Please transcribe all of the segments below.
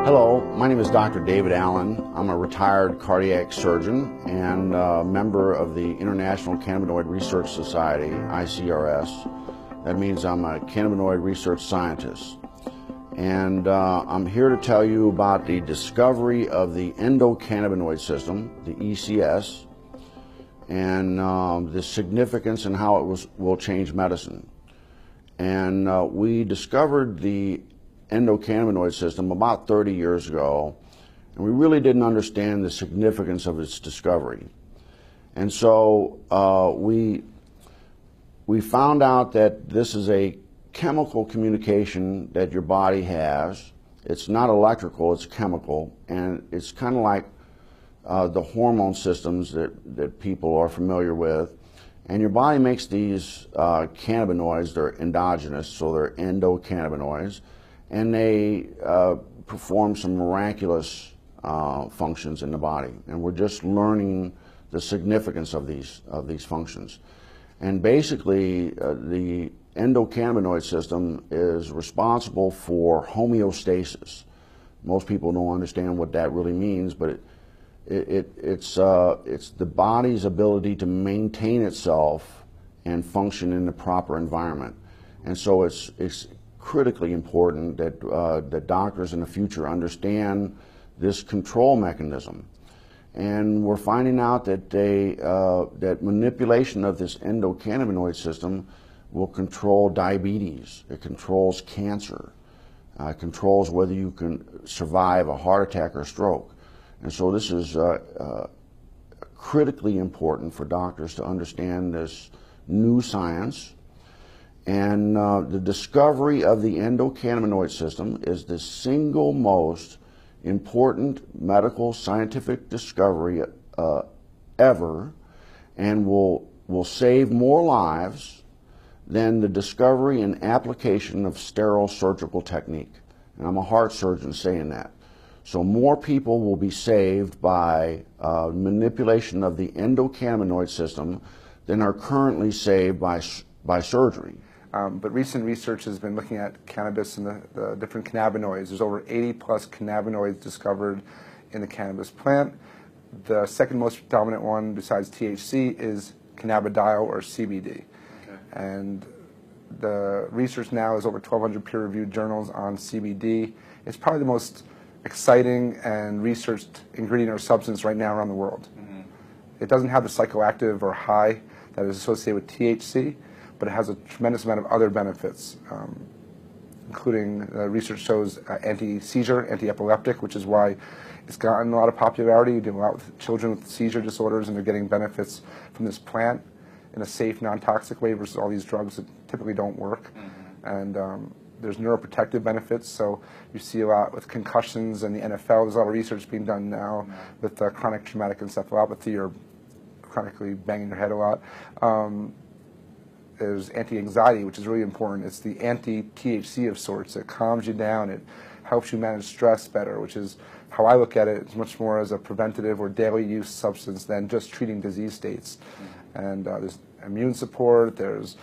Hello, my name is Dr. David Allen. I'm a retired cardiac surgeon and a member of the International Cannabinoid Research Society, ICRS. That means I'm a cannabinoid research scientist. And I'm here to tell you about the discovery of the endocannabinoid system, the ECS, and the significance and how it will change medicine. And we discovered the endocannabinoid system about 30 years ago, and we really didn't understand the significance of its discovery. And so we found out that this is a chemical communication that your body has. It's not electrical, it's chemical, and it's kind of like the hormone systems that people are familiar with. And your body makes these cannabinoids. They're endogenous, so they're endocannabinoids, and they perform some miraculous functions in the body. And we're just learning the significance of these functions. And basically, the endocannabinoid system is responsible for homeostasis. Most people don't understand what that really means, but it's the body's ability to maintain itself and function in the proper environment. And so it's critically important that that doctors in the future understand this control mechanism. And we're finding out that that manipulation of this endocannabinoid system will control diabetes. It controls cancer. It controls whether you can survive a heart attack or stroke. And so this is critically important for doctors to understand this new science. And the discovery of the endocannabinoid system is the single most important medical scientific discovery ever, and will save more lives than the discovery and application of sterile surgical technique. And I'm a heart surgeon saying that. So more people will be saved by manipulation of the endocannabinoid system than are currently saved by surgery. But recent research has been looking at cannabis and the different cannabinoids. There's over 80 plus cannabinoids discovered in the cannabis plant. The second most dominant one besides THC is cannabidiol, or CBD. Okay. And the research now is over 1,200 peer-reviewed journals on CBD. It's probably the most exciting and researched ingredient or substance right now around the world. Mm-hmm. It doesn't have the psychoactive or high that is associated with THC, but it has a tremendous amount of other benefits, including research shows anti-seizure, anti-epileptic, which is why it's gotten a lot of popularity. You do a lot with children with seizure disorders, and they're getting benefits from this plant in a safe, non-toxic way versus all these drugs that typically don't work. Mm-hmm. And there's neuroprotective benefits, so you see a lot with concussions and the NFL. There's a lot of research being done now with chronic traumatic encephalopathy, or chronically banging your head a lot. There's anti-anxiety, which is really important. It's the anti-THC of sorts. It calms you down. It helps you manage stress better, which is how I look at it. It's much more as a preventative or daily use substance than just treating disease states. And there's immune support. There's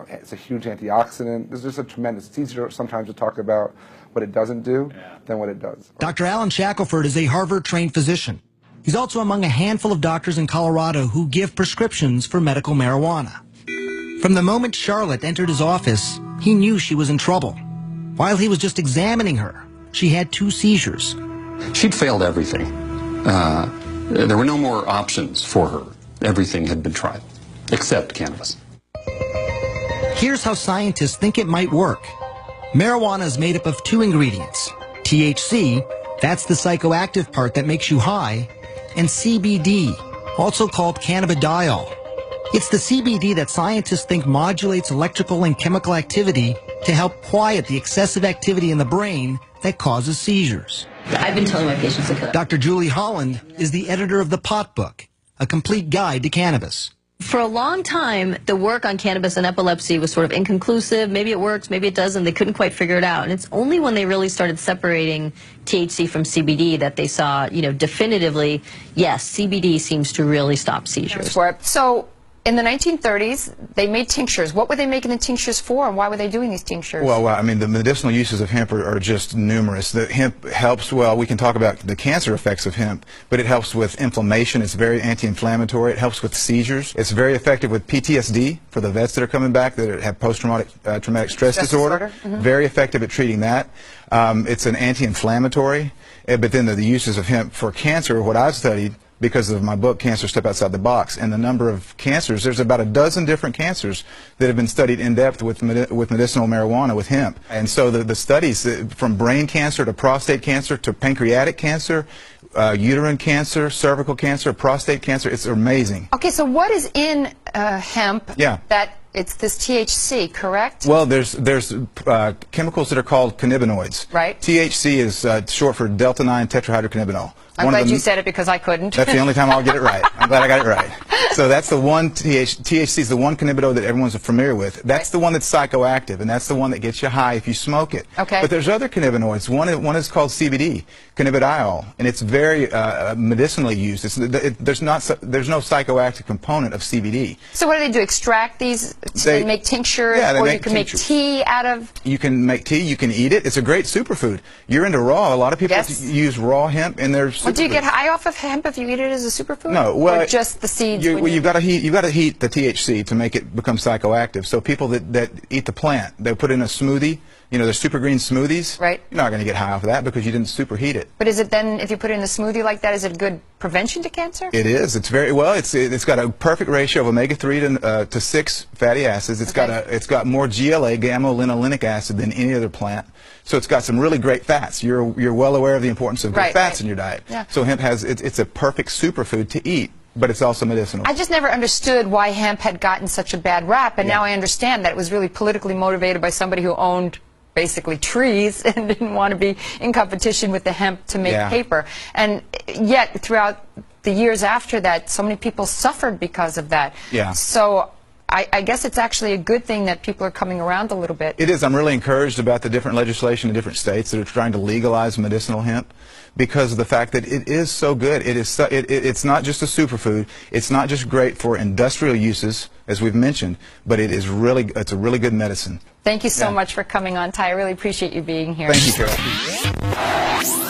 it's a huge antioxidant. There's just a tremendous. It's easier sometimes to talk about what it doesn't do than what it does. Dr. Alan Shackelford is a Harvard-trained physician. He's also among a handful of doctors in Colorado who give prescriptions for medical marijuana. From the moment Charlotte entered his office, he knew she was in trouble. While he was just examining her, she had 2 seizures. She'd failed everything. There were no more options for her. Everything had been tried, except cannabis. Here's how scientists think it might work. Marijuana is made up of 2 ingredients. THC, that's the psychoactive part that makes you high, and CBD, also called cannabidiol. It's the CBD that scientists think modulates electrical and chemical activity to help quiet the excessive activity in the brain that causes seizures. I've been telling my patients to cut. Dr. Julie Holland is the editor of The Pot Book, a complete guide to cannabis. For a long time, the work on cannabis and epilepsy was sort of inconclusive. Maybe it works, maybe it doesn't. They couldn't quite figure it out. And it's only when they really started separating THC from CBD that they saw, definitively, yes, CBD seems to really stop seizures. So in the 1930s, they made tinctures. What were they making the tinctures for, and why were they doing these tinctures? Well, I mean, the medicinal uses of hemp are just numerous. The hemp helps, well, we can talk about the cancer effects of hemp, but it helps with inflammation. It's very anti-inflammatory. It helps with seizures. It's very effective with PTSD for the vets that are coming back that have post-traumatic traumatic stress disorder. Very effective at treating that. It's an anti-inflammatory. But then the uses of hemp for cancer, what I've studied, because of my book, Cancer Step Outside the Box, and the number of cancers, there's about a dozen different cancers that have been studied in depth with medicinal marijuana, with hemp. And so the studies, from brain cancer to prostate cancer to pancreatic cancer, uterine cancer, cervical cancer, prostate cancer, it's amazing. Okay, so what is in hemp that it's this THC, correct? Well, there's chemicals that are called cannabinoids. Right. THC is short for delta-9 tetrahydrocannabinol. I'm glad you said it because I couldn't. That's the only time I'll get it right. I'm glad I got it right. So that's the one, THC is the one cannabinoid that everyone's familiar with. That's the one that's psychoactive, and that's the one that gets you high if you smoke it. Okay. But there's other cannabinoids. One is called CBD, cannabidiol, and it's very medicinally used. There's no psychoactive component of CBD. So what do? Extract these and make tinctures, or you can make tea out of? You can make tea. You can eat it. It's a great superfood. You're into raw. A lot of people use raw hemp in their superfood. Well, do you get high off of hemp if you eat it as a superfood? No, well, or just the seeds. You've got to heat the THC to make it become psychoactive. So people that eat the plant, they put in a smoothie. You know, the super green smoothies. Right. You're not going to get high off of that because you didn't superheat it. But is it then, if you put it in a smoothie like that, is it good prevention to cancer? It is. It's very well. It's got a perfect ratio of omega-3 to 6 fatty acids. It's got more GLA, gamma-linolenic acid, than any other plant. So it's got some really great fats. You're well aware of the importance of good fats in your diet. Yeah. So hemp has it's a perfect superfood to eat. But it's also medicinal. I just never understood why hemp had gotten such a bad rap, and now I understand that it was really politically motivated by somebody who owned basically trees and didn't want to be in competition with the hemp to make paper. And yet, throughout the years after that, so many people suffered because of that. Yeah. So I guess it's actually a good thing that people are coming around a little bit. It is. I'm really encouraged about the different legislation in different states that are trying to legalize medicinal hemp because of the fact that it is so good. It's not just a superfood. It's not just great for industrial uses, as we've mentioned, but it's a really good medicine. Thank you so much for coming on, Ty. I really appreciate you being here. Thank you, Carol.